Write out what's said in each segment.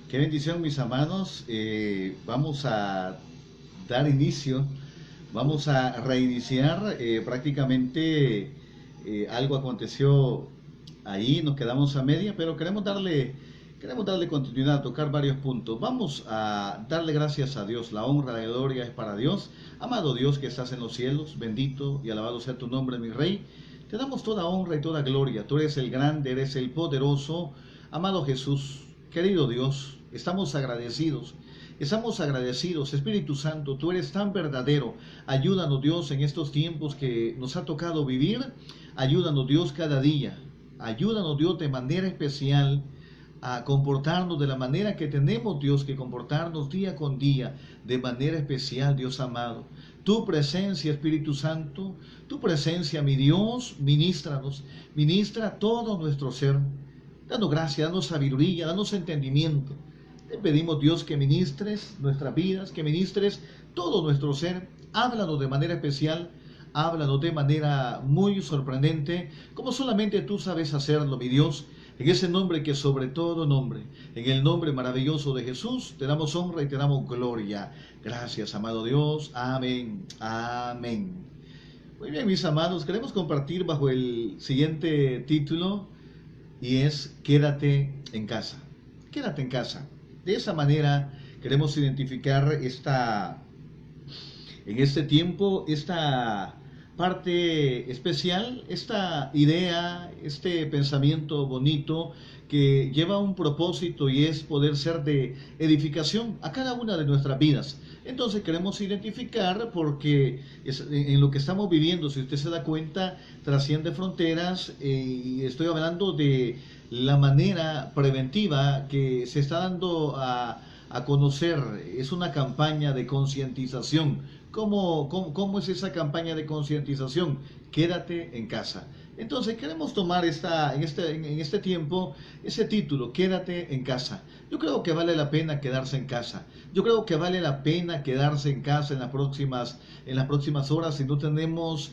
Qué bendición, mis hermanos. Vamos a dar inicio, vamos a reiniciar. Prácticamente algo aconteció ahí, nos quedamos a media, pero queremos darle continuidad, tocar varios puntos. Vamos a darle gracias a Dios. La honra, la gloria es para Dios. Amado Dios que estás en los cielos, bendito y alabado sea tu nombre, mi Rey. Te damos toda honra y toda gloria. Tú eres el grande, eres el poderoso. Amado Jesús, querido Dios, estamos agradecidos. Estamos agradecidos, Espíritu Santo, tú eres tan verdadero. Ayúdanos, Dios, en estos tiempos que nos ha tocado vivir. Ayúdanos, Dios, cada día. Ayúdanos, Dios, de manera especial a comportarnos de la manera que tenemos, Dios, que comportarnos día con día, de manera especial, Dios amado. Tu presencia, Espíritu Santo, tu presencia, mi Dios, ministranos, ministra todo nuestro ser. Danos gracia, danos sabiduría, danos entendimiento. Te pedimos, Dios, que ministres nuestras vidas, que ministres todo nuestro ser. Háblanos de manera especial, háblanos de manera muy sorprendente, como solamente tú sabes hacerlo, mi Dios. En ese nombre que sobre todo nombre, en el nombre maravilloso de Jesús, te damos honra y te damos gloria. Gracias, amado Dios. Amén. Amén. Muy bien, mis amados, queremos compartir bajo el siguiente título y es Quédate en casa. Quédate en casa. De esa manera queremos identificar en este tiempo, esta parte especial, esta idea, este pensamiento bonito que lleva un propósito y es poder ser de edificación a cada una de nuestras vidas. Entonces queremos identificar porque en lo que estamos viviendo, si usted se da cuenta, trasciende fronteras y estoy hablando de la manera preventiva que se está dando a conocer. Es una campaña de concientización. ¿Cómo es esa campaña de concientización? Quédate en casa. Entonces queremos tomar en este tiempo ese título, Quédate en casa. Yo creo que vale la pena quedarse en casa. Yo creo que vale la pena quedarse en casa en las próximas horas si no tenemos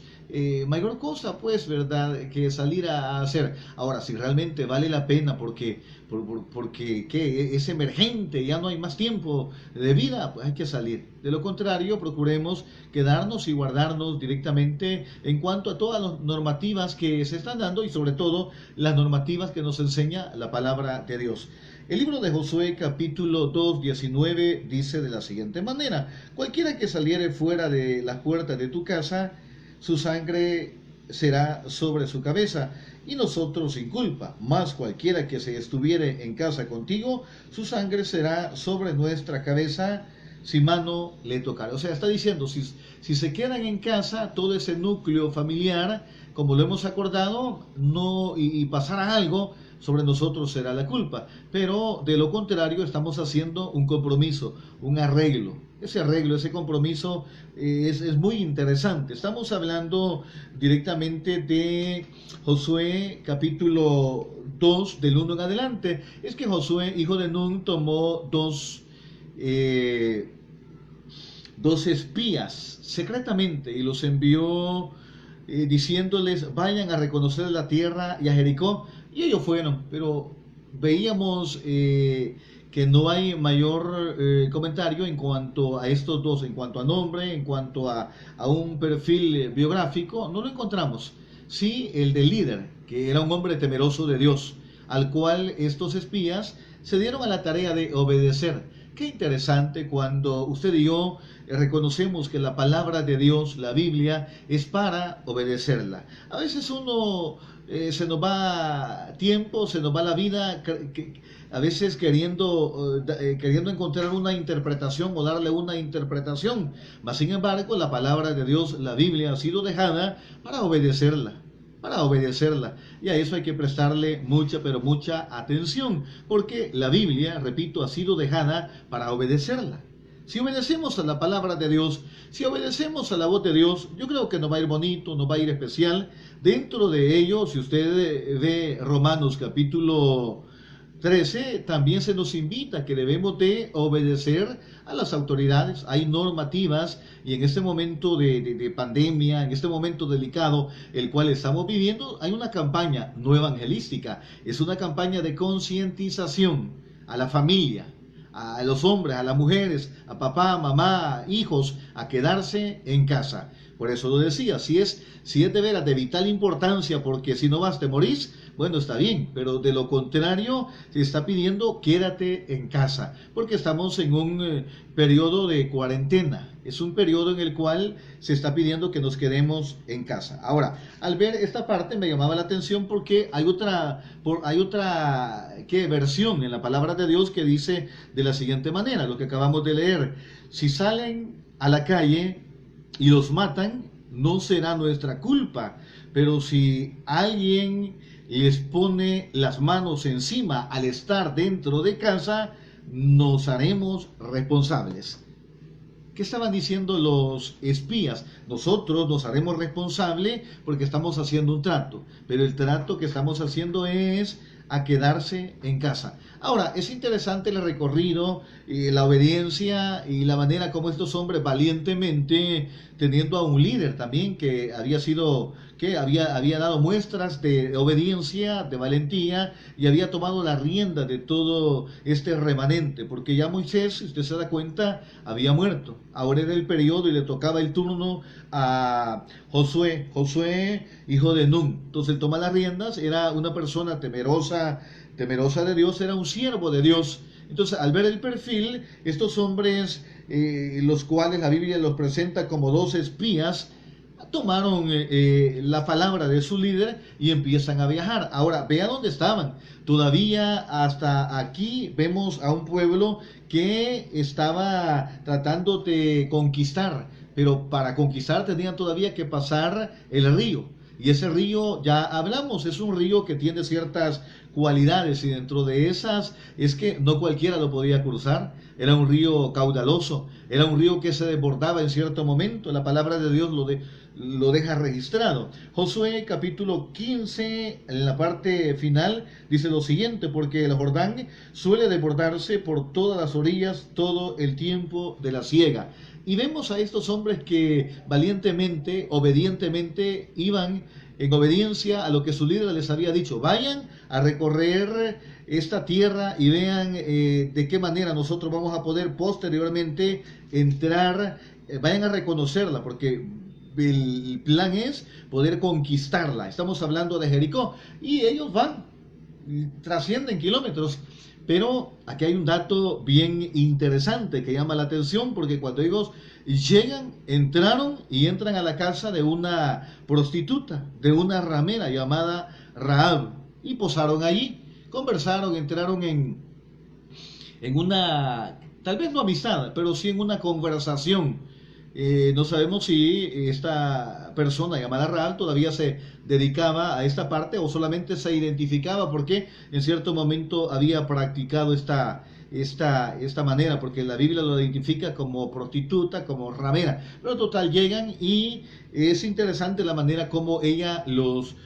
mayor cosa, pues, ¿verdad?, que salir a hacer. Ahora, si realmente vale la pena porque ¿qué? Es emergente, ya no hay más tiempo de vida, pues hay que salir. De lo contrario, procuremos quedarnos y guardarnos directamente en cuanto a todas las normativas que se están dando y sobre todo las normativas que nos enseña la palabra de Dios. El libro de Josué capítulo 2, 19 dice de la siguiente manera: cualquiera que saliere fuera de las puertas de tu casa, su sangre será sobre su cabeza, y nosotros sin culpa. Mas cualquiera que se estuviere en casa contigo, su sangre será sobre nuestra cabeza, si mano le tocar. O sea, está diciendo, si se quedan en casa, todo ese núcleo familiar, como lo hemos acordado, no y pasara algo, sobre nosotros será la culpa. Pero de lo contrario, estamos haciendo un compromiso, un arreglo. Ese arreglo, ese compromiso es muy interesante. Estamos hablando directamente de Josué capítulo 2, del 1 en adelante. Es que Josué, hijo de Nun, tomó dos espías secretamente y los envió diciéndoles: vayan a reconocer la tierra y a Jericó. Y ellos fueron, pero veíamos que no hay mayor comentario en cuanto a estos dos, en cuanto a nombre, en cuanto a un perfil biográfico, no lo encontramos. Sí, el del líder, que era un hombre temeroso de Dios, al cual estos espías se dieron a la tarea de obedecer. Qué interesante cuando usted y yo reconocemos que la palabra de Dios, la Biblia, es para obedecerla. A veces se nos va tiempo, se nos va la vida, a veces queriendo encontrar una interpretación o darle una interpretación. Mas sin embargo, la palabra de Dios, la Biblia, ha sido dejada para obedecerla. Y a eso hay que prestarle mucha, pero mucha atención, porque la Biblia, repito, ha sido dejada para obedecerla. Si obedecemos a la palabra de Dios, si obedecemos a la voz de Dios, yo creo que nos va a ir bonito, nos va a ir especial. Dentro de ello, si usted ve Romanos capítulo 13, también se nos invita que debemos de obedecer a las autoridades. Hay normativas y en este momento de pandemia, en este momento delicado el cual estamos viviendo, hay una campaña no evangelística, es una campaña de concientización a la familia, a los hombres, a las mujeres, a papá, mamá, hijos, a quedarse en casa. Por eso lo decía, si es de veras de vital importancia, porque si no vas te morís, bueno, está bien, pero de lo contrario se está pidiendo quédate en casa, porque estamos en un periodo de cuarentena. Es un periodo en el cual se está pidiendo que nos quedemos en casa. Ahora, al ver esta parte me llamaba la atención porque hay otra versión en la palabra de Dios que dice de la siguiente manera, lo que acabamos de leer: si salen a la calle y los matan, no será nuestra culpa, pero si alguien les pone las manos encima al estar dentro de casa, nos haremos responsables. ¿Qué estaban diciendo los espías? Nosotros nos haremos responsables porque estamos haciendo un trato, pero el trato que estamos haciendo es a quedarse en casa. Ahora, es interesante el recorrido, la obediencia y la manera como estos hombres valientemente, teniendo a un líder también que había dado muestras de obediencia, de valentía, y había tomado la rienda de todo este remanente, porque ya Moisés, si usted se da cuenta, había muerto. Ahora era el periodo y le tocaba el turno a Josué, hijo de Nun. Entonces él toma las riendas, era una persona temerosa de Dios, era un siervo de Dios. Entonces, al ver el perfil, estos hombres, los cuales la Biblia los presenta como dos espías, tomaron la palabra de su líder y empiezan a viajar. Ahora, vea dónde estaban. Todavía hasta aquí vemos a un pueblo que estaba tratando de conquistar, pero para conquistar tenían todavía que pasar el río. Y ese río, ya hablamos, es un río que tiene ciertas cualidades y dentro de esas es que no cualquiera lo podía cruzar. Era un río caudaloso, era un río que se desbordaba en cierto momento. La palabra de Dios lo deja registrado. Josué capítulo 15, en la parte final, dice lo siguiente: porque el Jordán suele desbordarse por todas las orillas todo el tiempo de la siega. Y vemos a estos hombres que valientemente, obedientemente, iban en obediencia a lo que su líder les había dicho. Vayan a recorrer esta tierra y vean de qué manera nosotros vamos a poder posteriormente entrar, vayan a reconocerla, porque el plan es poder conquistarla. Estamos hablando de Jericó y ellos van, trascienden kilómetros. Pero aquí hay un dato bien interesante que llama la atención, porque cuando ellos llegan, entran a la casa de una prostituta, de una ramera llamada Rahab, y posaron allí, conversaron, entraron en una, tal vez no amistad, pero sí en una conversación. No sabemos si esta persona llamada Rahab todavía se dedicaba a esta parte o solamente se identificaba porque en cierto momento había practicado esta manera, porque la Biblia lo identifica como prostituta, como ramera. Pero total, llegan y es interesante la manera como ella los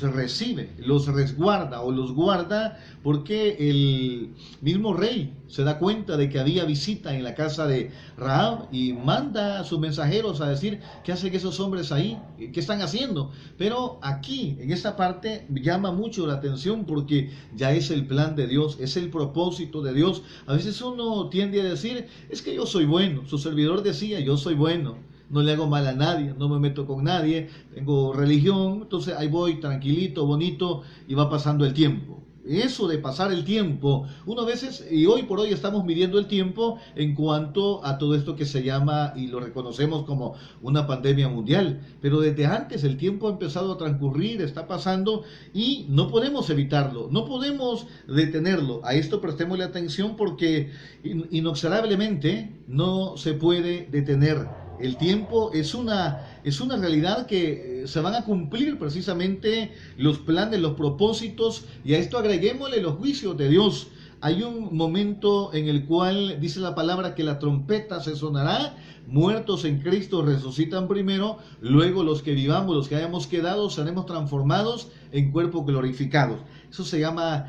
recibe, los resguarda o los guarda, porque el mismo rey se da cuenta de que había visita en la casa de Rahab y manda a sus mensajeros a decir: ¿qué hacen esos hombres ahí? ¿Qué están haciendo? Pero aquí, en esta parte, llama mucho la atención porque ya es el plan de Dios, es el propósito de Dios. A veces uno tiende a decir: es que yo soy bueno. Su servidor decía: yo soy bueno, no le hago mal a nadie, no me meto con nadie, tengo religión, entonces ahí voy tranquilito, bonito, y va pasando el tiempo. Eso de pasar el tiempo, uno a veces, y hoy por hoy estamos midiendo el tiempo en cuanto a todo esto que se llama y lo reconocemos como una pandemia mundial, pero desde antes el tiempo ha empezado a transcurrir, está pasando y no podemos evitarlo, no podemos detenerlo. A esto prestémosle atención porque inexorablemente no se puede detener. El tiempo es una realidad que se van a cumplir precisamente los planes, los propósitos, y a esto agreguémosle los juicios de Dios. Hay un momento en el cual dice la palabra que la trompeta se sonará, muertos en Cristo resucitan primero, luego los que vivamos, los que hayamos quedado, seremos transformados en cuerpos glorificados. Eso se llama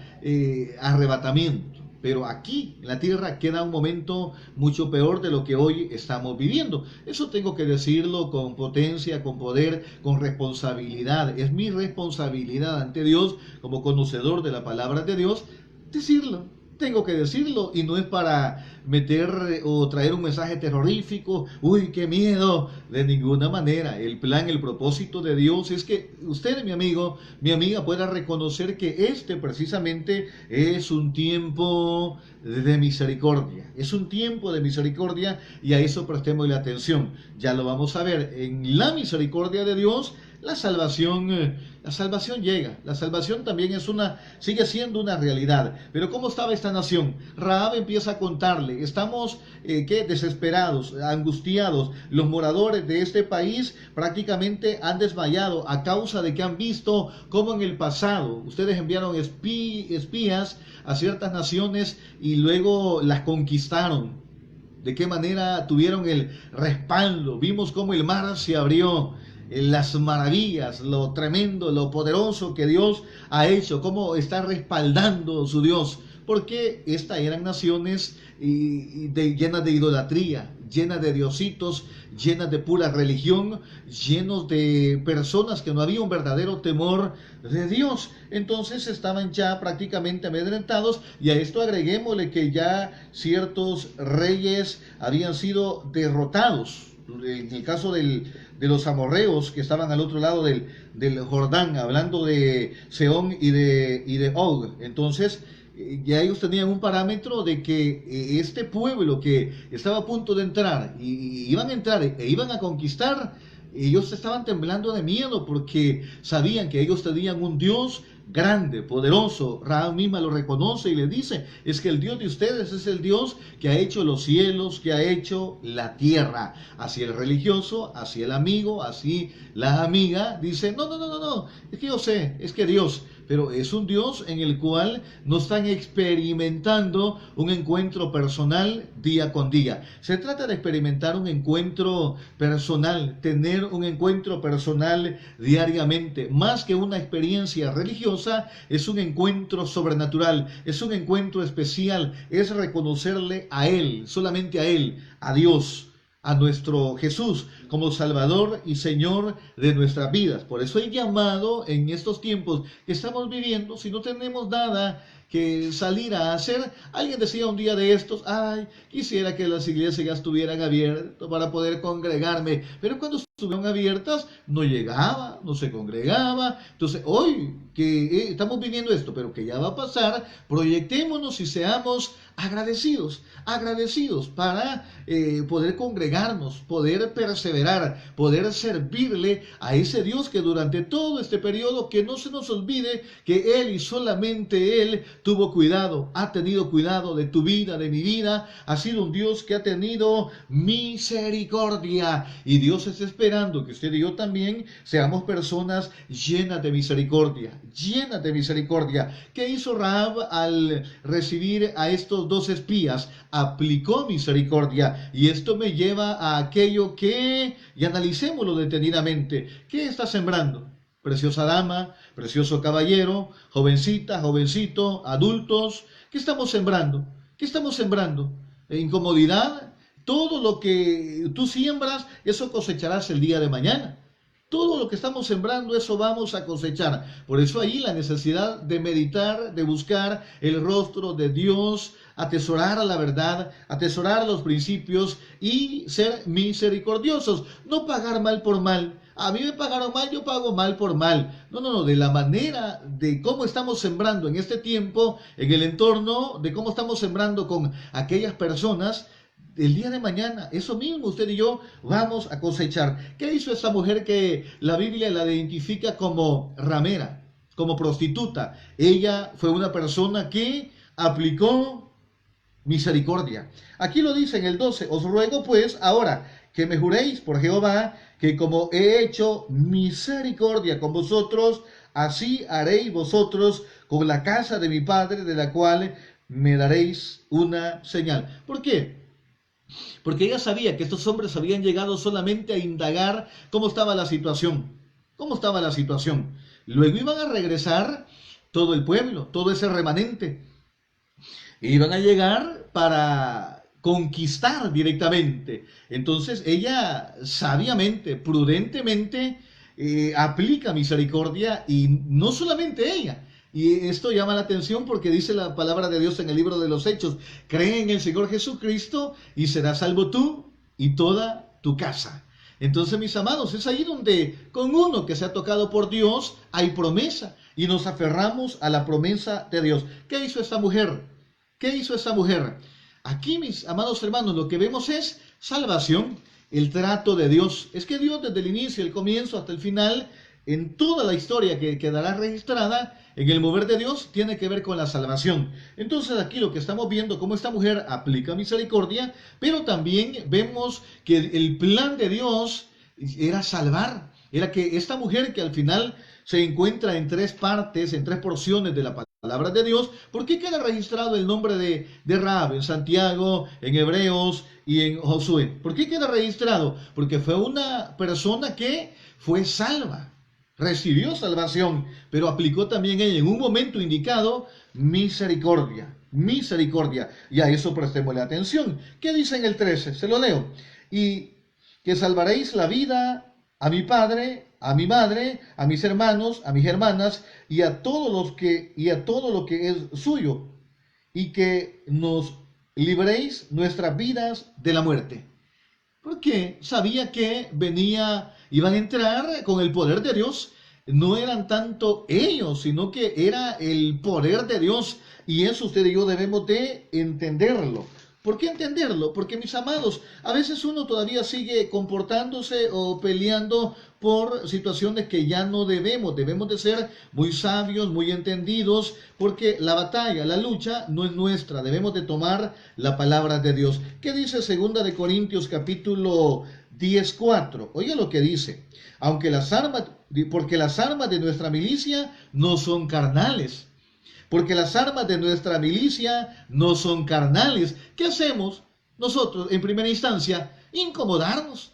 arrebatamiento. Pero aquí, en la tierra, queda un momento mucho peor de lo que hoy estamos viviendo. Eso tengo que decirlo con potencia, con poder, con responsabilidad. Es mi responsabilidad ante Dios, como conocedor de la palabra de Dios, decirlo. Tengo que decirlo, y no es para meter o traer un mensaje terrorífico, uy, qué miedo, de ninguna manera. El plan, el propósito de Dios es que usted, mi amigo, mi amiga, pueda reconocer que este precisamente es un tiempo de misericordia. Es un tiempo de misericordia, y a eso prestémosle atención. Ya lo vamos a ver. En la misericordia de Dios, la salvación llega. La salvación también sigue siendo una realidad. Pero ¿cómo estaba esta nación? Rahab empieza a contarle. Estamos desesperados, angustiados. Los moradores de este país prácticamente han desmayado a causa de que han visto cómo en el pasado ustedes enviaron espías a ciertas naciones y luego las conquistaron. De qué manera tuvieron el respaldo. Vimos cómo el mar se abrió, las maravillas, lo tremendo, lo poderoso que Dios ha hecho, cómo está respaldando su Dios, porque estas eran naciones llenas de idolatría, llenas de diositos, llenas de pura religión, llenos de personas que no había un verdadero temor de Dios. Entonces estaban ya prácticamente amedrentados, y a esto agreguémosle que ya ciertos reyes habían sido derrotados. En el caso de los amorreos que estaban al otro lado del Jordán, hablando de Sehón y de Og. Entonces ya ellos tenían un parámetro de que este pueblo que estaba a punto de entrar, y iban a entrar e iban a conquistar, ellos estaban temblando de miedo porque sabían que ellos tenían un Dios grande, poderoso. Rahab misma lo reconoce y le dice, es que el Dios de ustedes es el Dios que ha hecho los cielos, que ha hecho la tierra. Así el religioso, así el amigo, así la amiga, dice, no, es que yo sé, es que Dios, pero es un Dios en el cual no están experimentando un encuentro personal día con día. Se trata de experimentar un encuentro personal, tener un encuentro personal diariamente, más que una experiencia religiosa. Es un encuentro sobrenatural, es un encuentro especial, es reconocerle a Él, solamente a Él, a Dios, a nuestro Jesús como Salvador y Señor de nuestras vidas. Por eso he llamado en estos tiempos que estamos viviendo, si no tenemos nada que salir a hacer. Alguien decía un día de estos, ay, quisiera que las iglesias ya estuvieran abiertas para poder congregarme, pero cuando estuvieron abiertas no llegaba, no se congregaba. Entonces hoy que estamos viviendo esto, pero que ya va a pasar, proyectémonos y seamos agradecidos para poder congregarnos, poder perseverar, poder servirle a ese Dios que durante todo este periodo, que no se nos olvide que Él y solamente Él tuvo cuidado, ha tenido cuidado de tu vida, de mi vida. Ha sido un Dios que ha tenido misericordia, y Dios está esperando que usted y yo también seamos personas llenas de misericordia, llenas de misericordia. ¿Qué hizo Rahab al recibir a estos dos espías? Aplicó misericordia, y esto me lleva a aquello y analicémoslo detenidamente. ¿Qué está sembrando? Preciosa dama, precioso caballero, jovencita, jovencito, adultos, ¿qué estamos sembrando? ¿Qué estamos sembrando? Incomodidad. Todo lo que tú siembras, eso cosecharás el día de mañana. Todo lo que estamos sembrando, eso vamos a cosechar. Por eso ahí la necesidad de meditar, de buscar el rostro de Dios, atesorar a la verdad, atesorar los principios y ser misericordiosos. No pagar mal por mal. A mí me pagaron mal, yo pago mal por mal. No, de la manera de cómo estamos sembrando en este tiempo, en el entorno, de cómo estamos sembrando con aquellas personas, el día de mañana, eso mismo usted y yo vamos a cosechar. ¿Qué hizo esta mujer que la Biblia la identifica como ramera, como prostituta? Ella fue una persona que aplicó misericordia. Aquí lo dice en el 12, os ruego pues ahora que me juréis por Jehová, que como he hecho misericordia con vosotros, así haréis vosotros con la casa de mi padre, de la cual me daréis una señal. ¿Por qué? Porque ella sabía que estos hombres habían llegado solamente a indagar cómo estaba la situación. ¿Cómo estaba la situación? Luego iban a regresar todo el pueblo, todo ese remanente. Iban a llegar para conquistar directamente. Entonces ella sabiamente, prudentemente, aplica misericordia, y no solamente ella. Y esto llama la atención porque dice la palabra de Dios en el libro de los Hechos: cree en el Señor Jesucristo y serás salvo tú y toda tu casa. Entonces, mis amados, es ahí donde con uno que se ha tocado por Dios hay promesa y nos aferramos a la promesa de Dios. ¿Qué hizo esta mujer? ¿Qué hizo esta mujer? Aquí, mis amados hermanos, lo que vemos es salvación, el trato de Dios. Es que Dios desde el inicio, el comienzo hasta el final, en toda la historia que quedará registrada, en el mover de Dios, tiene que ver con la salvación. Entonces aquí lo que estamos viendo, cómo esta mujer aplica misericordia, pero también vemos que el plan de Dios era salvar. Era que esta mujer, que al final se encuentra en tres partes, en tres porciones de la palabra de Dios. ¿Por qué queda registrado el nombre de Rahab en Santiago, en Hebreos y en Josué? ¿Por qué queda registrado? Porque fue una persona que fue salva, recibió salvación, pero aplicó también ella en un momento indicado misericordia, misericordia. Y a eso prestémosle atención. ¿Qué dice en el 13? Se lo leo. Y que salvaréis la vida a mi padre, a mi madre, a mis hermanos, a mis hermanas y a todo lo que es suyo, y que nos libréis nuestras vidas de la muerte. Porque sabía que iban a entrar con el poder de Dios. No eran tanto ellos, sino que era el poder de Dios. Y eso usted y yo debemos de entenderlo. ¿Por qué entenderlo? Porque, mis amados, a veces uno todavía sigue comportándose o peleando por situaciones que ya no debemos. Debemos de ser muy sabios, muy entendidos, porque la batalla, la lucha no es nuestra. Debemos de tomar la palabra de Dios. ¿Qué dice 2 de Corintios capítulo 10:4? Oiga lo que dice. Porque las armas de nuestra milicia no son carnales. Porque las armas de nuestra milicia no son carnales. ¿Qué hacemos nosotros en primera instancia? Incomodarnos.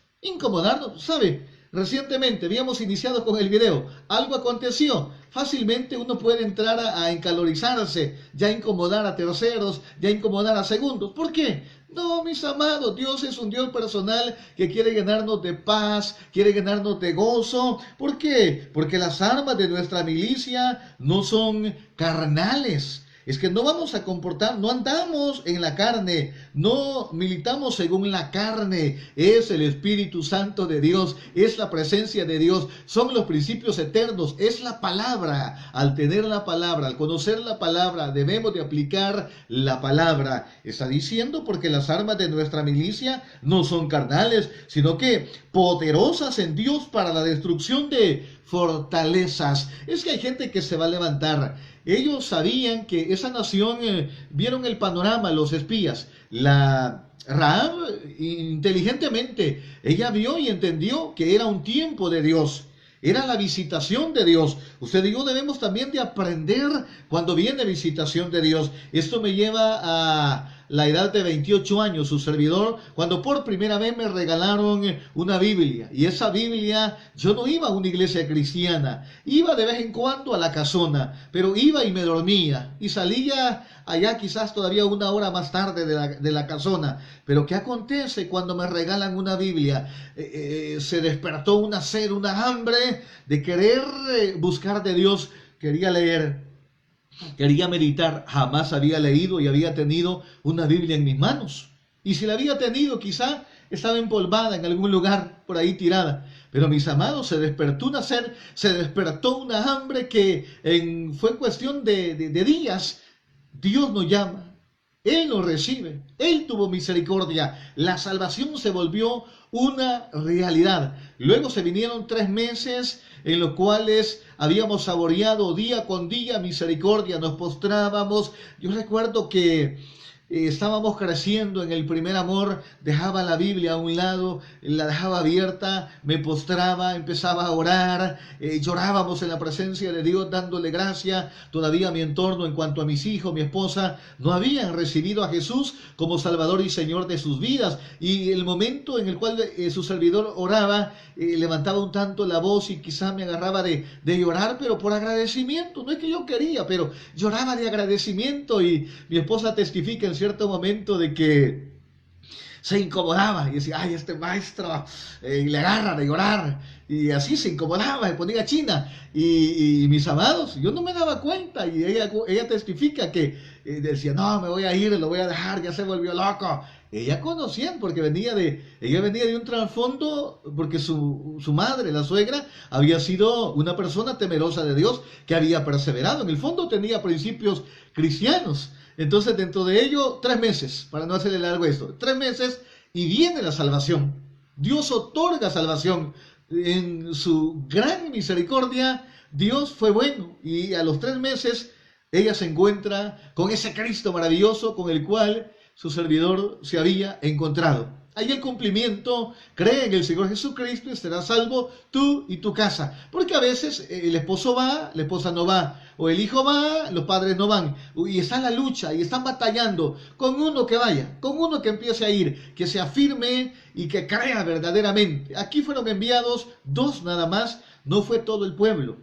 ¿Sabe? Recientemente habíamos iniciado con el video. Algo aconteció. Fácilmente uno puede entrar a encalorizarse, ya incomodar a terceros, ya incomodar a segundos. ¿Por qué? No, mis amados, Dios es un Dios personal que quiere llenarnos de paz, quiere llenarnos de gozo. ¿Por qué? Porque las armas de nuestra milicia no son carnales. Es que no vamos a comportar, no andamos en la carne, no militamos según la carne. Es el Espíritu Santo de Dios, es la presencia de Dios, son los principios eternos, es la palabra. Al tener la palabra, al conocer la palabra, debemos de aplicar la palabra. Está diciendo porque las armas de nuestra milicia no son carnales, sino que poderosas en Dios para la destrucción de fortalezas. Es que hay gente que se va a levantar. Ellos sabían que esa nación, vieron el panorama, los espías. La Rahab, inteligentemente, ella vio y entendió que era un tiempo de Dios. Era la visitación de Dios. Usted y yo debemos también de aprender cuando viene visitación de Dios. Esto me lleva a la edad de 28 años, su servidor, cuando por primera vez me regalaron una Biblia. Y esa Biblia, yo no iba a una iglesia cristiana, iba de vez en cuando a la casona, pero iba y me dormía y salía allá quizás todavía una hora más tarde de la casona. Pero ¿qué acontece cuando me regalan una Biblia? Se despertó una sed, una hambre de querer buscar de Dios. Quería leer, quería meditar. Jamás había leído y había tenido una Biblia en mis manos. Y si la había tenido, quizá estaba empolvada en algún lugar por ahí tirada. Pero, mis amados, se despertó una sed, se despertó una hambre que fue cuestión de días. Dios nos llama, Él nos recibe, Él tuvo misericordia. La salvación se volvió una realidad. Luego se vinieron 3 meses en los cuales habíamos saboreado día con día misericordia, nos postrábamos. Yo recuerdo que estábamos creciendo en el primer amor, dejaba la Biblia a un lado, la dejaba abierta, me postraba, empezaba a orar, llorábamos en la presencia de Dios dándole gracia. Todavía mi entorno, en cuanto a mis hijos, mi esposa, no habían recibido a Jesús como Salvador y Señor de sus vidas, y el momento en el cual su servidor oraba, levantaba un tanto la voz y quizá me agarraba de llorar, pero por agradecimiento. No es que yo quería, pero lloraba de agradecimiento. Y mi esposa testifica en cierto momento de que se incomodaba y decía, ay, este maestro, le agarra de llorar. Y así se incomodaba, se ponía china. Y mis amados, yo no me daba cuenta. Y ella testifica que decía, no, me voy a ir, lo voy a dejar, ya se volvió loco. Ella conocía, porque ella venía de un trasfondo, porque su madre, la suegra, había sido una persona temerosa de Dios, que había perseverado. En el fondo tenía principios cristianos. Entonces, dentro de ello, 3 meses, para no hacerle largo esto, 3 meses y viene la salvación. Dios otorga salvación. En su gran misericordia, Dios fue bueno y a los 3 meses ella se encuentra con ese Cristo maravilloso con el cual su servidor se había encontrado. Hay el cumplimiento, cree en el Señor Jesucristo y serás salvo tú y tu casa. Porque a veces el esposo va, la esposa no va, o el hijo va, los padres no van. Y está la lucha y están batallando con uno que vaya, con uno que empiece a ir, que se afirme y que crea verdaderamente. Aquí fueron enviados 2 nada más, no fue todo el pueblo.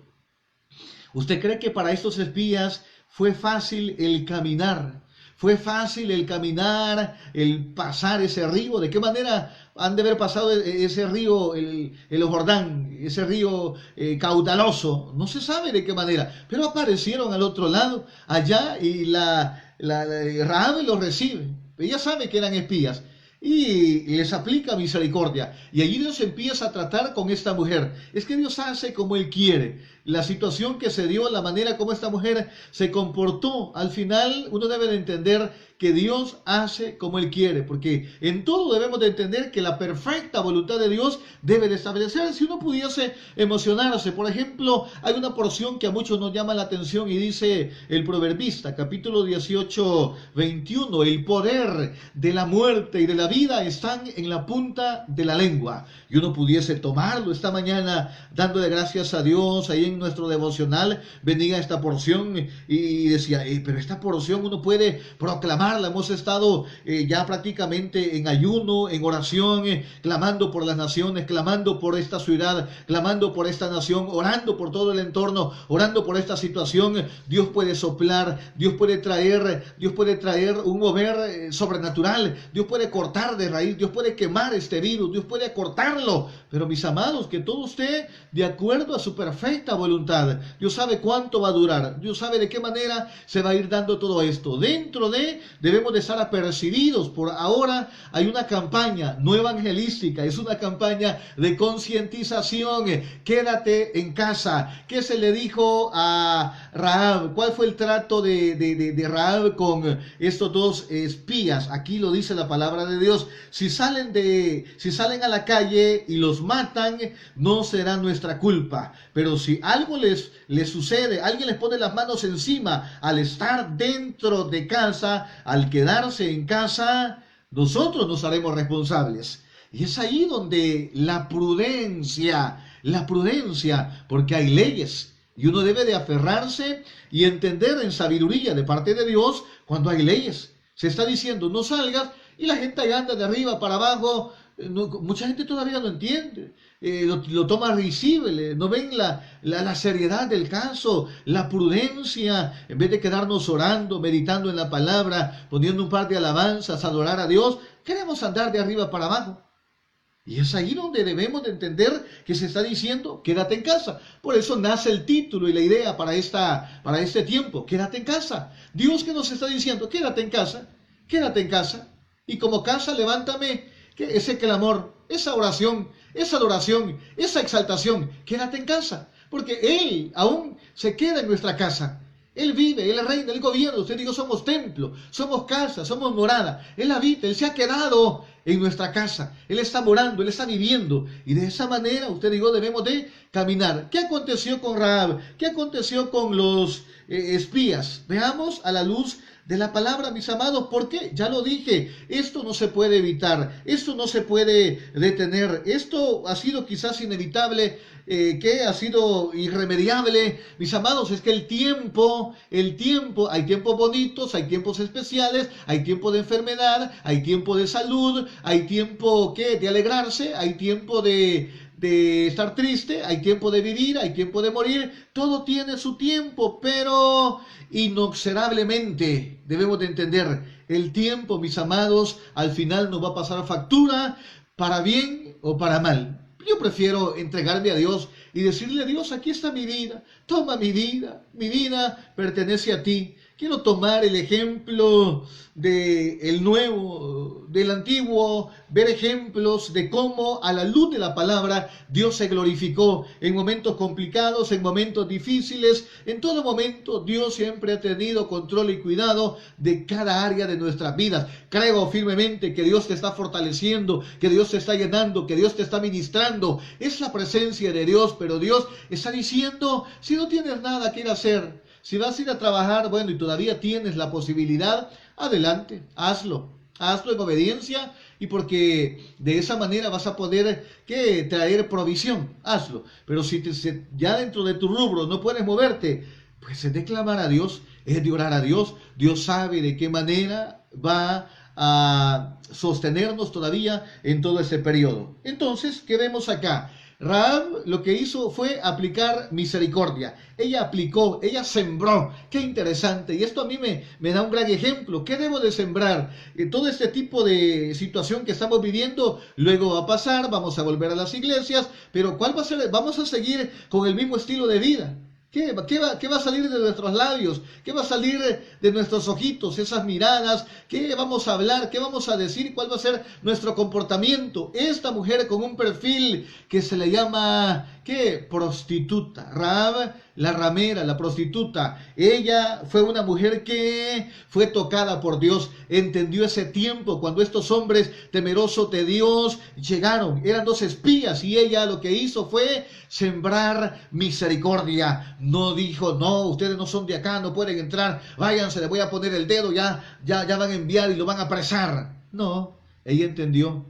¿Usted cree que para estos espías fue fácil el caminar? ¿Fue fácil el caminar, el pasar ese río? ¿De qué manera han de haber pasado ese río, el Jordán, ese río caudaloso? No se sabe de qué manera, pero aparecieron al otro lado, allá, y la Rahab los recibe. Ella sabe que eran espías y les aplica misericordia. Y allí Dios empieza a tratar con esta mujer. Es que Dios hace como Él quiere. La situación que se dio, la manera como esta mujer se comportó, al final uno debe de entender que Dios hace como Él quiere, porque en todo debemos de entender que la perfecta voluntad de Dios debe de establecerse. Si uno pudiese emocionarse, por ejemplo, hay una porción que a muchos nos llama la atención y dice el proverbista, capítulo 18, 21, el poder de la muerte y de la vida están en la punta de la lengua. Y uno pudiese tomarlo esta mañana, dándole gracias a Dios. Ahí en nuestro devocional venía esta porción y decía, pero esta porción uno puede proclamarla. Hemos estado ya prácticamente en ayuno, en oración, clamando por las naciones, clamando por esta ciudad, clamando por esta nación, orando por todo el entorno, orando por esta situación. Dios puede soplar, Dios puede traer un mover sobrenatural, Dios puede cortar de raíz, Dios puede quemar este virus, Dios puede cortarlo. Pero mis amados, que todo esté de acuerdo a su perfecta voluntad. Dios sabe cuánto va a durar, Dios sabe de qué manera se va a ir dando todo esto. Debemos de estar apercibidos. Por ahora hay una campaña no evangelística, es una campaña de concientización. Quédate en casa. ¿Qué se le dijo a Rahab? ¿Cuál fue el trato de Rahab con estos 2 espías? Aquí lo dice la palabra de Dios. Si salen a la calle y los matan, no será nuestra culpa. Pero si algo les sucede, alguien les pone las manos encima al estar dentro de casa, al quedarse en casa, nosotros nos haremos responsables. Y es ahí donde la prudencia, porque hay leyes y uno debe de aferrarse y entender en sabiduría de parte de Dios cuando hay leyes. Se está diciendo no salgas y la gente anda de arriba para abajo. Mucha gente todavía no entiende, lo toma risible, no ven la seriedad del caso, la prudencia. En vez de quedarnos orando, meditando en la palabra, poniendo un par de alabanzas, adorar a Dios, queremos andar de arriba para abajo. Y es ahí donde debemos de entender que se está diciendo, quédate en casa. Por eso nace el título y la idea para este tiempo, quédate en casa. Dios que nos está diciendo, quédate en casa, quédate en casa. Y como casa, levántame ese clamor, esa oración, esa adoración, esa exaltación. Quédate en casa, porque Él aún se queda en nuestra casa. Él vive, Él reina, Él gobierna. Usted dijo, somos templo, somos casa, somos morada. Él habita, Él se ha quedado en nuestra casa. Él está morando, Él está viviendo. Y de esa manera, usted dijo, debemos de caminar. ¿Qué aconteció con Rahab? ¿Qué aconteció con los espías? Veamos a la luz de la palabra, mis amados. ¿Por qué? Ya lo dije, esto no se puede evitar, esto no se puede detener, esto ha sido quizás inevitable, que ha sido irremediable, mis amados. Es que el tiempo, hay tiempos bonitos, hay tiempos especiales, hay tiempo de enfermedad, hay tiempo de salud, hay tiempo de alegrarse, hay tiempo de de estar triste, hay tiempo de vivir, hay tiempo de morir, todo tiene su tiempo, pero inexorablemente debemos de entender, el tiempo, mis amados, al final nos va a pasar factura, para bien o para mal. Yo prefiero entregarme a Dios y decirle a Dios, aquí está mi vida, toma mi vida pertenece a ti. Quiero tomar el ejemplo del nuevo, del antiguo, ver ejemplos de cómo a la luz de la palabra Dios se glorificó en momentos complicados, en momentos difíciles. En todo momento Dios siempre ha tenido control y cuidado de cada área de nuestras vidas. Creo firmemente que Dios te está fortaleciendo, que Dios te está llenando, que Dios te está ministrando. Es la presencia de Dios, pero Dios está diciendo, si no tienes nada que ir a hacer, si vas a ir a trabajar, bueno, y todavía tienes la posibilidad, adelante, hazlo. Hazlo en obediencia y porque de esa manera vas a poder traer provisión. Hazlo. Pero si ya dentro de tu rubro no puedes moverte, pues es de clamar a Dios, es de orar a Dios. Dios sabe de qué manera va a sostenernos todavía en todo este periodo. Entonces, ¿qué vemos acá? Rahab lo que hizo fue aplicar misericordia. Ella aplicó, ella sembró. Qué interesante. Y esto a mí me da un gran ejemplo. ¿Qué debo de sembrar? Todo este tipo de situación que estamos viviendo luego va a pasar, vamos a volver a las iglesias, pero ¿cuál va a ser? Vamos a seguir con el mismo estilo de vida. ¿Qué va a salir de nuestros labios? ¿Qué va a salir de nuestros ojitos? Esas miradas. ¿Qué vamos a hablar? ¿Qué vamos a decir? ¿Cuál va a ser nuestro comportamiento? Esta mujer con un perfil que se le llama, ¿qué? Prostituta. Rahab, la ramera, la prostituta. Ella fue una mujer que fue tocada por Dios. Entendió ese tiempo cuando estos hombres temerosos de Dios llegaron. Eran dos espías y ella lo que hizo fue sembrar misericordia. No dijo, no, ustedes no son de acá, no pueden entrar, váyanse, les voy a poner el dedo, ya van a enviar y lo van a apresar. No, ella entendió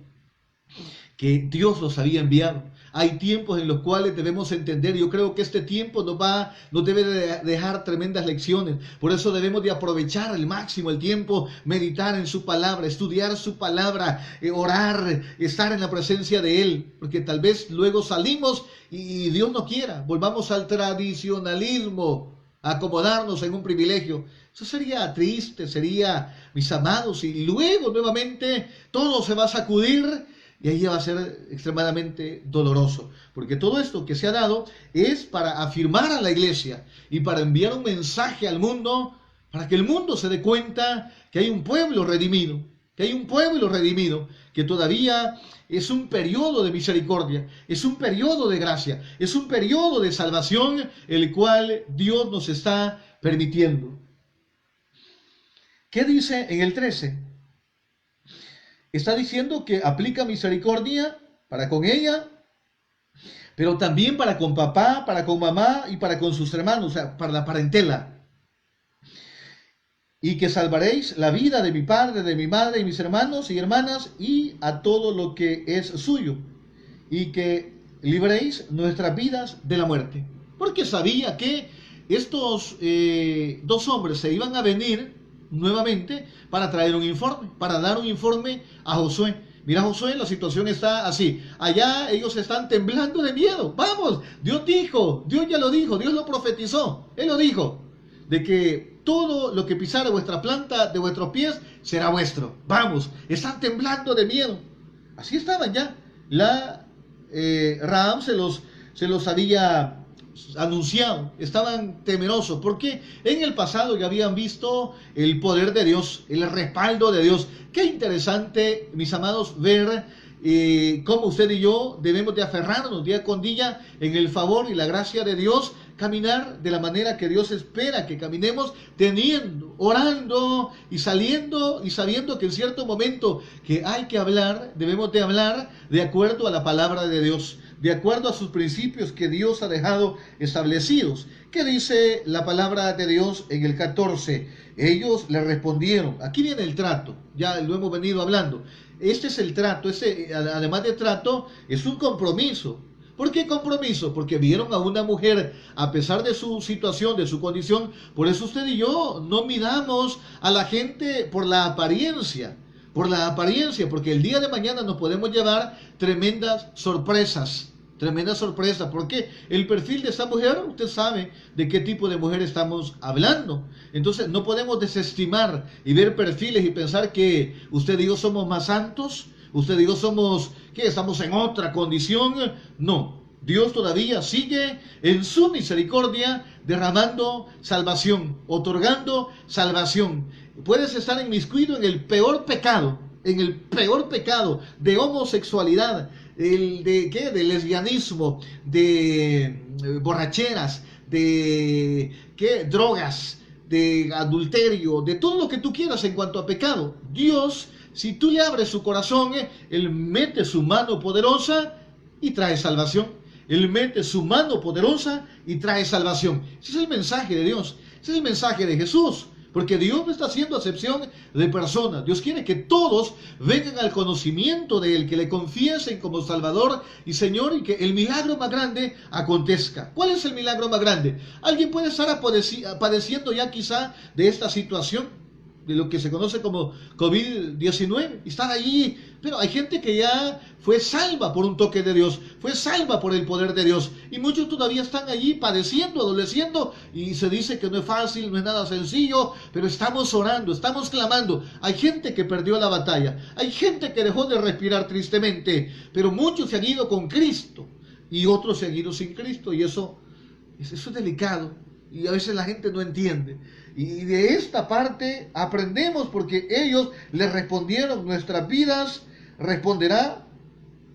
que Dios los había enviado. Hay tiempos en los cuales debemos entender, yo creo que este tiempo nos debe de dejar tremendas lecciones. Por eso debemos de aprovechar al máximo el tiempo, meditar en su palabra, estudiar su palabra, orar, estar en la presencia de Él. Porque tal vez luego salimos y Dios no quiera, volvamos al tradicionalismo, a acomodarnos en un privilegio. Eso sería triste, sería, mis amados, y luego nuevamente todo se va a sacudir. Y ahí va a ser extremadamente doloroso, porque todo esto que se ha dado es para afirmar a la iglesia y para enviar un mensaje al mundo, para que el mundo se dé cuenta que hay un pueblo redimido, que todavía es un periodo de misericordia, es un periodo de gracia, es un periodo de salvación, el cual Dios nos está permitiendo. ¿Qué dice en el 13? Está diciendo que aplica misericordia para con ella, pero también para con papá, para con mamá y para con sus hermanos, o sea, para la parentela. Y que salvaréis la vida de mi padre, de mi madre y mis hermanos y hermanas y a todo lo que es suyo. Y que libréis nuestras vidas de la muerte. Porque sabía que estos dos hombres se iban a venir nuevamente para traer un informe, para dar un informe a Josué. Mira, Josué, la situación está así. Allá ellos están temblando de miedo. Vamos, Dios dijo, Dios ya lo dijo, Dios lo profetizó. Él lo dijo, de que todo lo que pisara vuestra planta de vuestros pies será vuestro. Vamos, están temblando de miedo. Así estaban ya. Rahab se los había anunciado, estaban temerosos porque en el pasado ya habían visto el poder de Dios, el respaldo de Dios. Qué interesante, mis amados, ver cómo usted y yo debemos de aferrarnos día con día en el favor y la gracia de Dios, caminar de la manera que Dios espera que caminemos, teniendo, orando y saliendo y sabiendo que en cierto momento que hay que hablar, debemos de hablar de acuerdo a la palabra de Dios, de acuerdo a sus principios que Dios ha dejado establecidos. ¿Qué dice la palabra de Dios en el 14? Ellos le respondieron. Aquí viene el trato, ya lo hemos venido hablando. Este es el trato, además de trato, es un compromiso. ¿Por qué compromiso? Porque vieron a una mujer, a pesar de su situación, de su condición. Por eso usted y yo no midamos a la gente por la apariencia, porque el día de mañana nos podemos llevar tremendas sorpresas. tremenda sorpresa, porque el perfil de esta mujer, usted sabe de qué tipo de mujer estamos hablando. Entonces no podemos desestimar y ver perfiles y pensar que usted y yo somos más santos, usted y yo somos, que estamos en otra condición. No, Dios todavía sigue en su misericordia derramando salvación, otorgando salvación. Puedes estar inmiscuido en el peor pecado, de homosexualidad, de lesbianismo, de borracheras, de drogas, de adulterio, de todo lo que tú quieras en cuanto a pecado. Dios, si tú le abres su corazón, Él mete su mano poderosa y trae salvación. Él mete su mano poderosa y trae salvación. Ese es el mensaje de Dios. Ese es el mensaje de Jesús. Porque Dios no está haciendo acepción de personas. Dios quiere que todos vengan al conocimiento de Él, que le confiesen como Salvador y Señor, y que el milagro más grande acontezca. ¿Cuál es el milagro más grande? Alguien puede estar padeciendo ya quizá de esta situación, de lo que se conoce como COVID-19, y están allí, pero hay gente que ya fue salva por un toque de Dios, fue salva por el poder de Dios, y muchos todavía están allí padeciendo, adoleciendo, y se dice que no es fácil, no es nada sencillo, pero estamos orando, estamos clamando. Hay gente que perdió la batalla, hay gente que dejó de respirar tristemente, pero muchos se han ido con Cristo, y otros se han ido sin Cristo, y eso es delicado, y a veces la gente no entiende. Y de esta parte aprendemos, porque ellos le respondieron: nuestras vidas responderá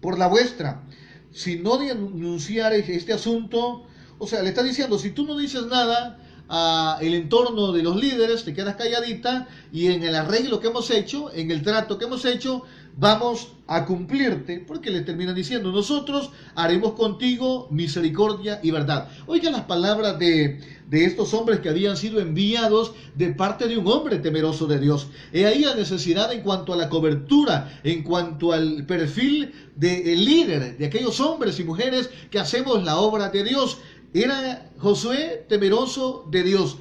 por la vuestra. Si no denunciares este asunto, o sea, le está diciendo, si tú no dices nada a el entorno de los líderes, te quedas calladita, y en el arreglo que hemos hecho, en el trato que hemos hecho, vamos a cumplirte, porque le terminan diciendo: nosotros haremos contigo misericordia y verdad. Oigan las palabras de estos hombres que habían sido enviados de parte de un hombre temeroso de Dios. He ahí la necesidad en cuanto a la cobertura, en cuanto al perfil del líder, de aquellos hombres y mujeres que hacemos la obra de Dios. Era Josué temeroso de Dios,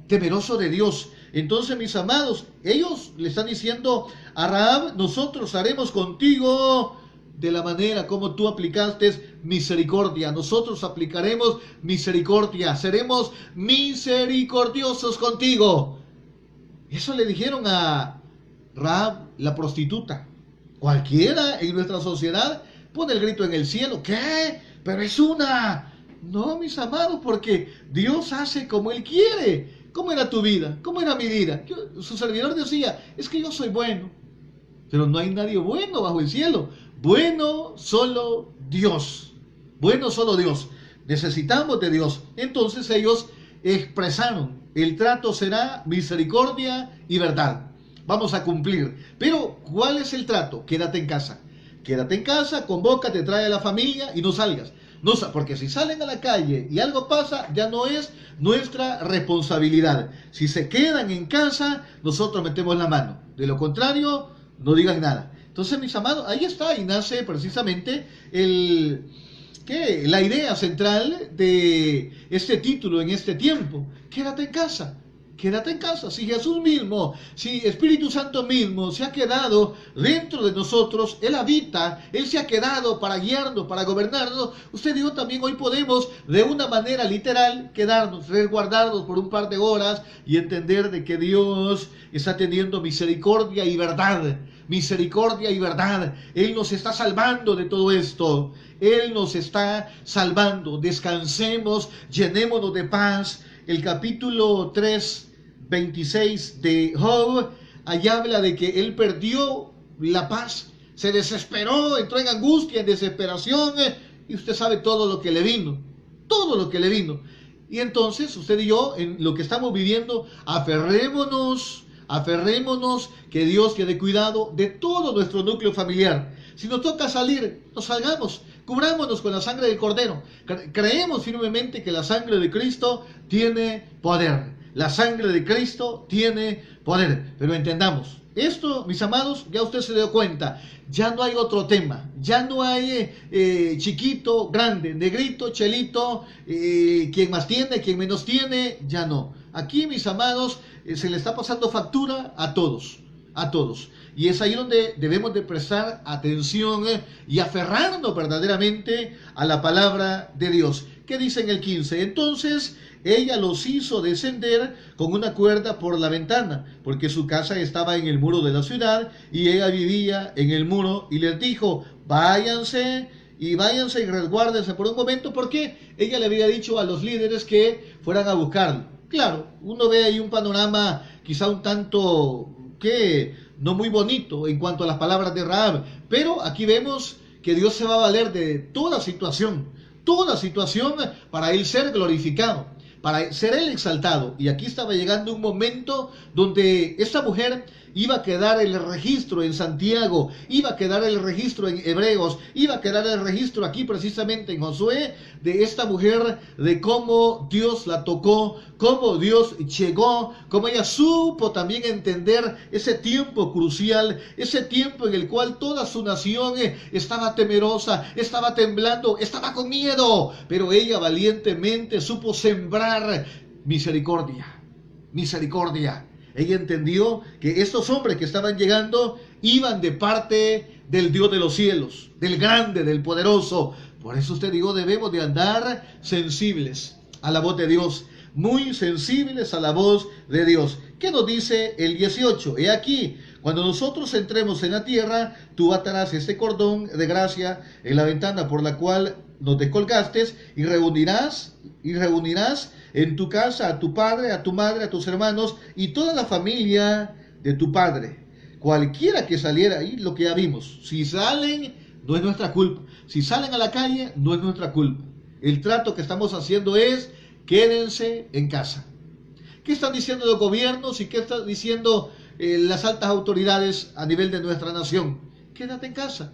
temeroso de Dios. Entonces, mis amados, ellos le están diciendo a Rahab: nosotros haremos contigo de la manera como tú aplicaste misericordia. Nosotros aplicaremos misericordia, seremos misericordiosos contigo. Eso le dijeron a Rahab, la prostituta. Cualquiera en nuestra sociedad pone el grito en el cielo: ¿qué? Pero es una... No, mis amados, porque Dios hace como Él quiere. ¿Cómo era tu vida? ¿Cómo era mi vida? Su servidor decía: es que yo soy bueno. Pero no hay nadie bueno bajo el cielo. Bueno solo Dios. Bueno solo Dios. Necesitamos de Dios. Entonces ellos expresaron: el trato será misericordia y verdad. Vamos a cumplir. Pero, ¿cuál es el trato? Quédate en casa. Quédate en casa, convócate, trae a la familia y no salgas. No, porque si salen a la calle y algo pasa, ya no es nuestra responsabilidad. Si se quedan en casa, nosotros metemos la mano. De lo contrario, no digan nada. Entonces, mis amados, ahí está, y nace precisamente la idea central de este título en este tiempo. Quédate en casa. Quédate en casa. Si Jesús mismo, si Espíritu Santo mismo se ha quedado dentro de nosotros, Él habita, Él se ha quedado para guiarnos, para gobernarnos, usted y yo también hoy podemos de una manera literal quedarnos, resguardarnos por un par de horas y entender de que Dios está teniendo misericordia y verdad. Misericordia y verdad. Él nos está salvando de todo esto. Él nos está salvando. Descansemos, llenémonos de paz. El capítulo 3, 26 de Job, allá habla de que él perdió la paz, se desesperó, entró en angustia, en desesperación, y usted sabe todo lo que le vino, todo lo que le vino. Y entonces usted y yo, en lo que estamos viviendo, aferrémonos, que Dios quede cuidado de todo nuestro núcleo familiar. Si nos toca salir, no salgamos, cubrámonos con la sangre del Cordero. Creemos firmemente que la sangre de Cristo tiene poder. La sangre de Cristo tiene poder. Pero entendamos, esto, mis amados, ya usted se dio cuenta, ya no hay otro tema. Ya no hay chiquito, grande, negrito, chelito, quien más tiene, quien menos tiene, ya no. Aquí, mis amados, se le está pasando factura a todos. a todos. Y es ahí donde debemos de prestar atención y aferrarnos verdaderamente a la palabra de Dios. ¿Qué dice en el 15? Entonces ella los hizo descender con una cuerda por la ventana, porque su casa estaba en el muro de la ciudad y ella vivía en el muro, y les dijo, váyanse y resguárdense por un momento, porque ella le había dicho a los líderes que fueran a buscarlo. Claro, uno ve ahí un panorama quizá un tanto que no muy bonito en cuanto a las palabras de Rahab, pero aquí vemos que Dios se va a valer de toda situación para Él ser glorificado, para ser Él exaltado. Y aquí estaba llegando un momento donde esta mujer iba a quedar el registro en Santiago, iba a quedar el registro en Hebreos, iba a quedar el registro aquí precisamente en Josué, de esta mujer, de cómo Dios la tocó, cómo Dios llegó, cómo ella supo también entender ese tiempo crucial, ese tiempo en el cual toda su nación estaba temerosa, estaba temblando, estaba con miedo, pero ella valientemente supo sembrar misericordia. Ella entendió que estos hombres que estaban llegando iban de parte del Dios de los cielos, del grande, del poderoso. Por eso usted digo, debemos de andar sensibles a la voz de Dios, muy sensibles a la voz de Dios. ¿Qué nos dice el 18? He aquí, cuando nosotros entremos en la tierra, tú atarás este cordón de gracia en la ventana por la cual nos descolgaste, y reunirás en tu casa a tu padre, a tu madre, a tus hermanos y toda la familia de tu padre. Cualquiera que saliera ahí, lo que ya vimos, si salen, no es nuestra culpa. Si salen a la calle, no es nuestra culpa. El trato que estamos haciendo es, quédense en casa. ¿Qué están diciendo los gobiernos y qué están diciendo las altas autoridades a nivel de nuestra nación? Quédate en casa.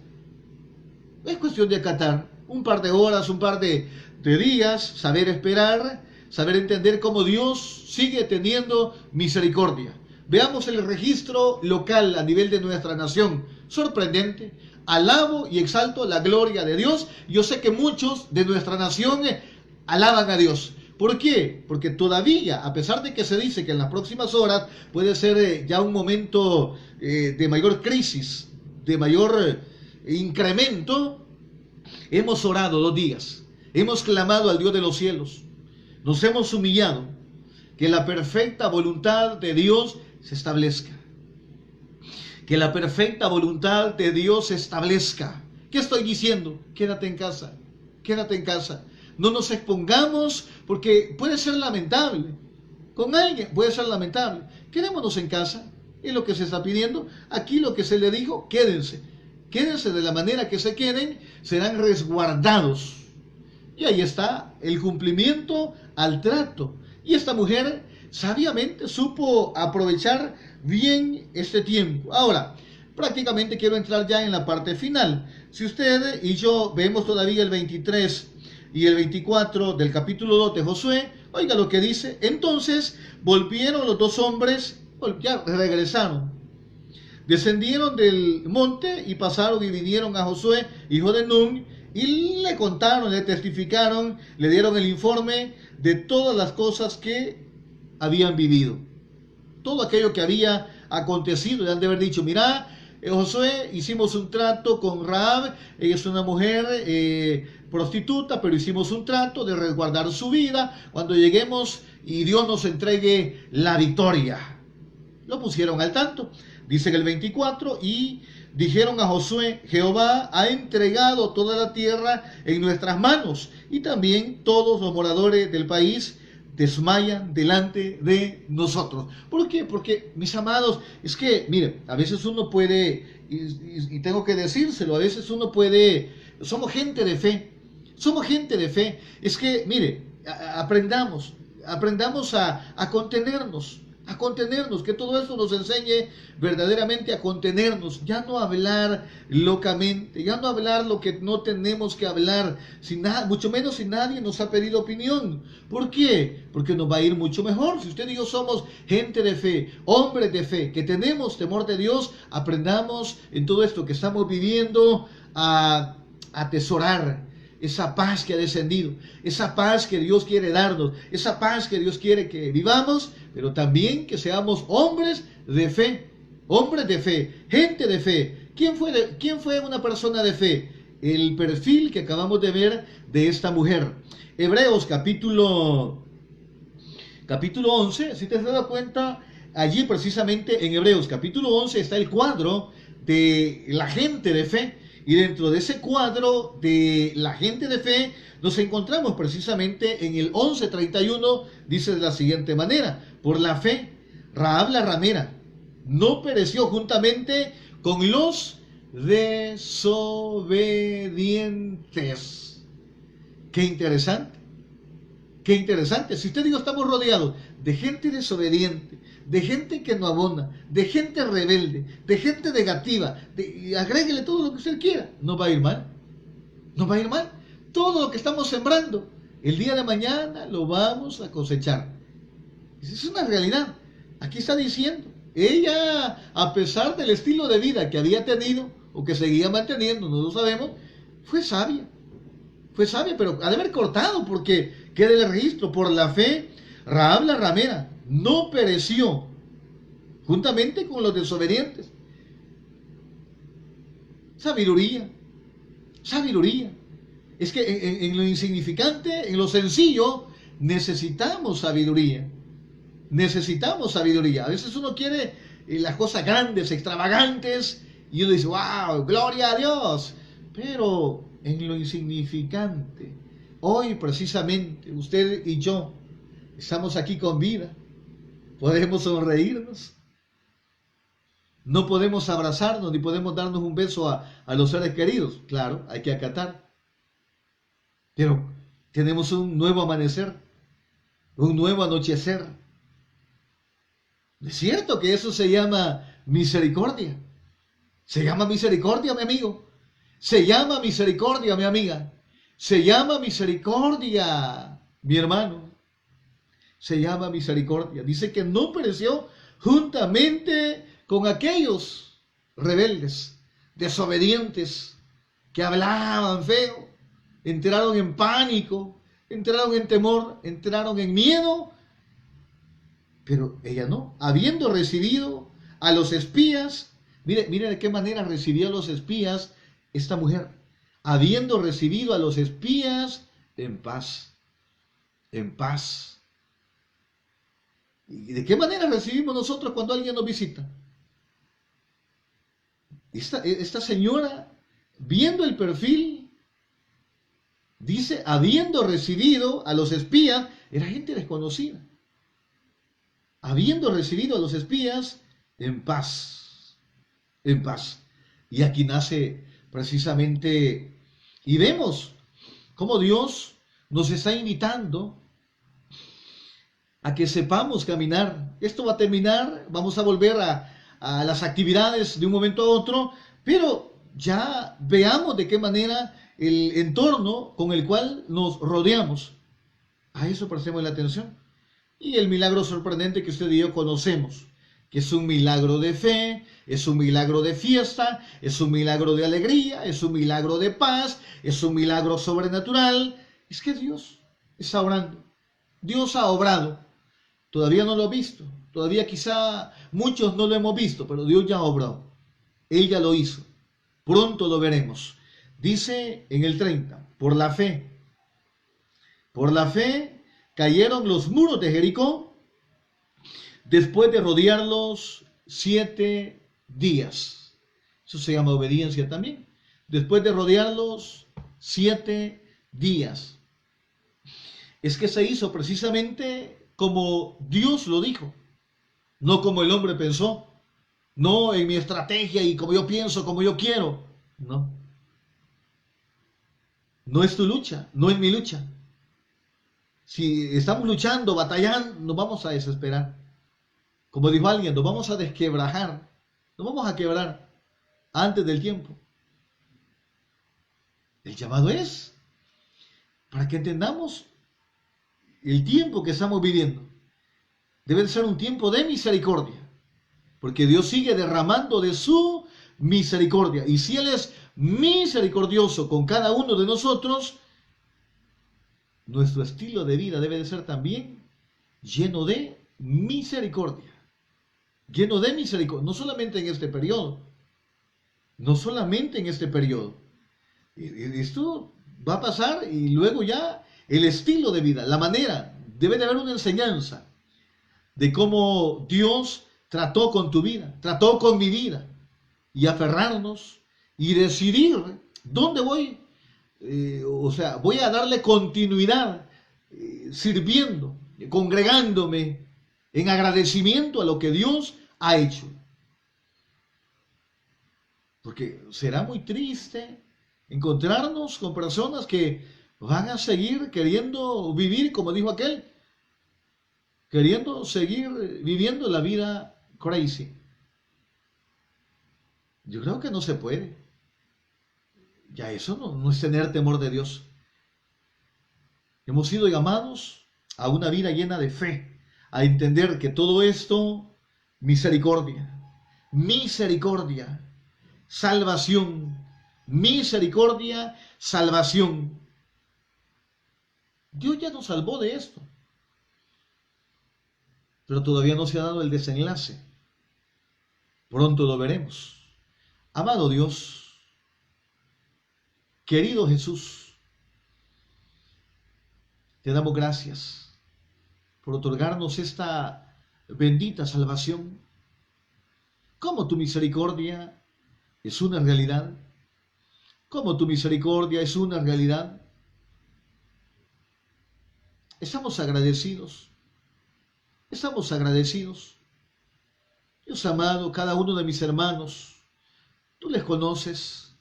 Es cuestión de acatar un par de horas, un par de días, saber esperar, saber entender cómo Dios sigue teniendo misericordia. Veamos el registro local a nivel de nuestra nación. Sorprendente. Alabo y exalto la gloria de Dios. Yo sé que muchos de nuestra nación alaban a Dios. ¿Por qué? Porque todavía, a pesar de que se dice que en las próximas horas puede ser ya un momento de mayor crisis, de mayor incremento, hemos orado 2 días. Hemos clamado al Dios de los cielos. Nos hemos humillado. Que la perfecta voluntad de Dios se establezca. Que la perfecta voluntad de Dios se establezca. ¿Qué estoy diciendo? Quédate en casa. Quédate en casa. No nos expongamos porque puede ser lamentable. Con alguien puede ser lamentable. Quedémonos en casa. Es lo que se está pidiendo. Aquí lo que se le dijo, quédense. Quédense de la manera que se queden, serán resguardados. Y ahí está el cumplimiento al trato. Y esta mujer sabiamente supo aprovechar bien este tiempo. Ahora, prácticamente quiero entrar ya en la parte final. Si usted y yo vemos todavía el 23 y el 24 del capítulo 2 de Josué, oiga lo que dice. Entonces volvieron los 2 hombres, ya regresaron. Descendieron del monte y pasaron y vinieron a Josué, hijo de Nun, y le contaron, le testificaron, le dieron el informe de todas las cosas que habían vivido. Todo aquello que había acontecido, le han de haber dicho, mira, Josué, hicimos un trato con Rahab, ella es una mujer prostituta, pero hicimos un trato de resguardar su vida cuando lleguemos y Dios nos entregue la victoria. Lo pusieron al tanto. Dice en el 24, y dijeron a Josué, Jehová ha entregado toda la tierra en nuestras manos, y también todos los moradores del país desmayan delante de nosotros. ¿Por qué? Porque, mis amados, es que, mire, a veces uno puede, y tengo que decírselo, a veces uno puede, somos gente de fe, es que, mire, aprendamos a contenernos, que todo esto nos enseñe verdaderamente a contenernos, ya no hablar locamente, ya no hablar lo que no tenemos que hablar, mucho menos si nadie nos ha pedido opinión. ¿Por qué? Porque nos va a ir mucho mejor. Si usted y yo somos gente de fe, hombres de fe, que tenemos temor de Dios, aprendamos en todo esto que estamos viviendo a atesorar esa paz que ha descendido, esa paz que Dios quiere darnos, esa paz que Dios quiere que vivamos, pero también que seamos hombres de fe, hombres de fe, gente de fe. ¿Quién fue una persona de fe? El perfil que acabamos de ver de esta mujer. Hebreos capítulo 11, si te has dado cuenta, allí precisamente en Hebreos capítulo 11 está el cuadro de la gente de fe. Y dentro de ese cuadro de la gente de fe nos encontramos precisamente en el 11:31, dice de la siguiente manera: por la fe, Rahab la ramera no pereció juntamente con los desobedientes. Qué interesante. Qué interesante. Si usted digo, estamos rodeados de gente desobediente, de gente que no abona, de gente rebelde, de gente negativa, y agréguele todo lo que usted quiera, no va a ir mal. No va a ir mal. Todo lo que estamos sembrando, el día de mañana lo vamos a cosechar. Esa es una realidad. Aquí está diciendo, ella, a pesar del estilo de vida que había tenido, o que seguía manteniendo, no lo sabemos, fue sabia. Fue sabia, pero ha de haber cortado, porque queda el registro. Por la fe, Rahab la ramera no pereció juntamente con los desobedientes. Sabiduría, sabiduría. Es que en lo insignificante, en lo sencillo, necesitamos sabiduría. Necesitamos sabiduría. A veces uno quiere las cosas grandes, extravagantes, y uno dice, wow, gloria a Dios. Pero en lo insignificante, hoy precisamente usted y yo estamos aquí con vida, podemos sonreírnos, no podemos abrazarnos ni podemos darnos un beso a los seres queridos. Claro, hay que acatar, pero tenemos un nuevo amanecer, un nuevo anochecer. Es cierto que eso se llama misericordia. Se llama misericordia, mi amigo. Se llama misericordia, mi amiga. Se llama misericordia, mi hermano. Se llama misericordia. Dice que no pereció juntamente con aquellos rebeldes, desobedientes, que hablaban feo, entraron en pánico, entraron en temor, entraron en miedo. Pero ella no, habiendo recibido a los espías. Mire de qué manera recibió a los espías esta mujer. Habiendo recibido a los espías en paz. En paz. ¿Y de qué manera recibimos nosotros cuando alguien nos visita? Esta señora, viendo el perfil, dice, habiendo recibido a los espías, era gente desconocida. Habiendo recibido a los espías en paz. En paz. Y aquí nace precisamente, y vemos cómo Dios nos está invitando a que sepamos caminar. Esto va a terminar, vamos a volver a las actividades de un momento a otro, pero ya veamos de qué manera el entorno con el cual nos rodeamos. A eso prestemos la atención. Y el milagro sorprendente que usted y yo conocemos, que es un milagro de fe, es un milagro de fiesta, es un milagro de alegría, es un milagro de paz, es un milagro sobrenatural. Es que Dios está obrando. Dios ha obrado. Todavía no lo he visto. Todavía quizá muchos no lo hemos visto, pero Dios ya obró. Él ya lo hizo. Pronto lo veremos. Dice en el 30, por la fe cayeron los muros de Jericó después de rodearlos 7 días. Eso se llama obediencia también. Después de rodearlos 7 días. Es que se hizo precisamente como Dios lo dijo, no como el hombre pensó, no en mi estrategia y como yo pienso, como yo quiero. No. No es tu lucha, no es mi lucha. Si estamos luchando, batallando, nos vamos a desesperar. Como dijo alguien, nos vamos a desquebrajar, nos vamos a quebrar antes del tiempo. El llamado es para que entendamos el tiempo que estamos viviendo. Debe ser un tiempo de misericordia, porque Dios sigue derramando de su misericordia. Y si Él es misericordioso con cada uno de nosotros, nuestro estilo de vida debe de ser también lleno de misericordia. lleno de misericordia, no solamente en este periodo, no solamente en este periodo. Y esto va a pasar y luego ya el estilo de vida, la manera, debe de haber una enseñanza de cómo Dios trató con tu vida, trató con mi vida, y aferrarnos y decidir dónde voy, o sea, voy a darle continuidad, sirviendo, congregándome en agradecimiento a lo que Dios ha hecho. Porque será muy triste encontrarnos con personas que van a seguir queriendo vivir, como dijo aquel, queriendo seguir viviendo la vida crazy. Yo creo que no se puede. Ya eso no es tener temor de Dios. Hemos sido llamados a una vida llena de fe, a entender que todo esto, misericordia, misericordia, salvación, misericordia, salvación. Dios ya nos salvó de esto, pero todavía no se ha dado el desenlace. Pronto lo veremos. Amado Dios, querido Jesús, te damos gracias por otorgarnos esta bendita salvación. Como tu misericordia es una realidad, como tu misericordia es una realidad. Estamos agradecidos, estamos agradecidos. Dios amado, cada uno de mis hermanos, tú les conoces,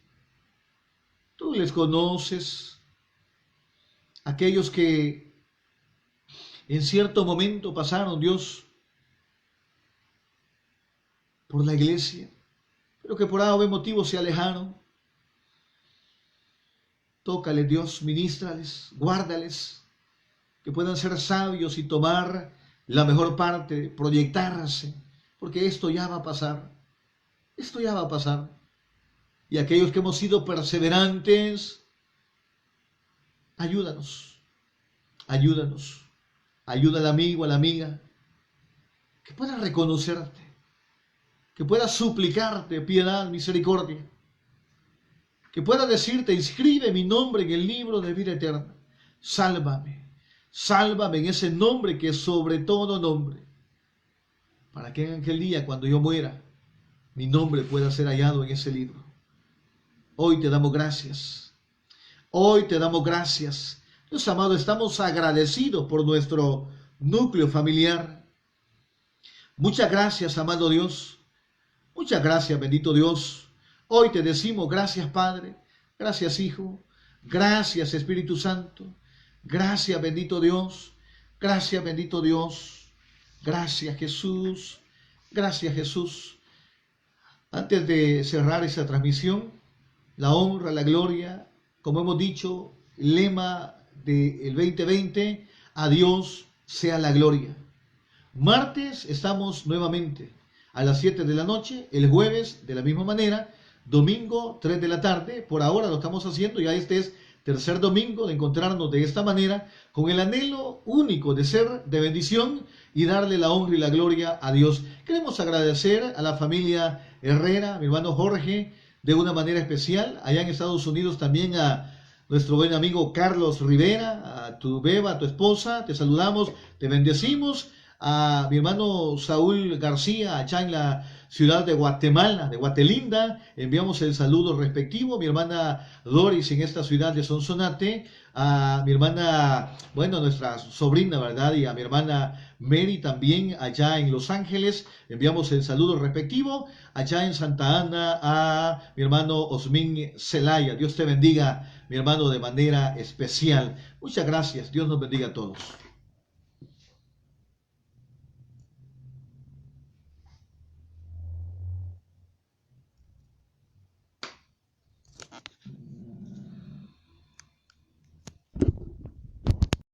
aquellos que en cierto momento pasaron, Dios, por la iglesia, pero que por algún motivo se alejaron. Tócales, Dios, ministrales, guárdales, que puedan ser sabios y tomar la mejor parte, proyectarse, porque esto ya va a pasar, esto ya va a pasar. Y aquellos que hemos sido perseverantes, ayúdanos, ayúdanos, ayuda al amigo, a la amiga, que pueda reconocerte, que pueda suplicarte piedad, misericordia, que pueda decirte, inscribe mi nombre en el libro de vida eterna, sálvame, sálvame en ese nombre que es sobre todo nombre, para que en aquel día, cuando yo muera, mi nombre pueda ser hallado en ese libro. Hoy te damos gracias. Hoy te damos gracias. Dios amado, estamos agradecidos por nuestro núcleo familiar. Muchas gracias, amado Dios. Muchas gracias, bendito Dios. Hoy te decimos gracias, Padre. Gracias, Hijo. Gracias, Espíritu Santo. Gracias, bendito Dios. Gracias, bendito Dios. Gracias, Jesús. Gracias, Jesús. Antes de cerrar esa transmisión, la honra, la gloria, como hemos dicho, lema del 2020, a Dios sea la gloria. Martes estamos nuevamente a las 7 de la noche, el jueves de la misma manera, domingo 3 de la tarde, por ahora lo estamos haciendo, ya este es tercer domingo de encontrarnos de esta manera, con el anhelo único de ser de bendición y darle la honra y la gloria a Dios. Queremos agradecer a la familia Herrera, a mi hermano Jorge, de una manera especial, allá en Estados Unidos también a nuestro buen amigo Carlos Rivera, a tu beba, a tu esposa, te saludamos, te bendecimos, a mi hermano Saúl García, allá en la ciudad de Guatemala, de Guatelinda, enviamos el saludo respectivo, mi hermana Doris en esta ciudad de Sonsonate, a mi hermana, bueno, nuestra sobrina, ¿verdad? Y a mi hermana Mary también allá en Los Ángeles, enviamos el saludo respectivo, allá en Santa Ana a mi hermano Osmín Celaya, Dios te bendiga, mi hermano, de manera especial. Muchas gracias, Dios nos bendiga a todos.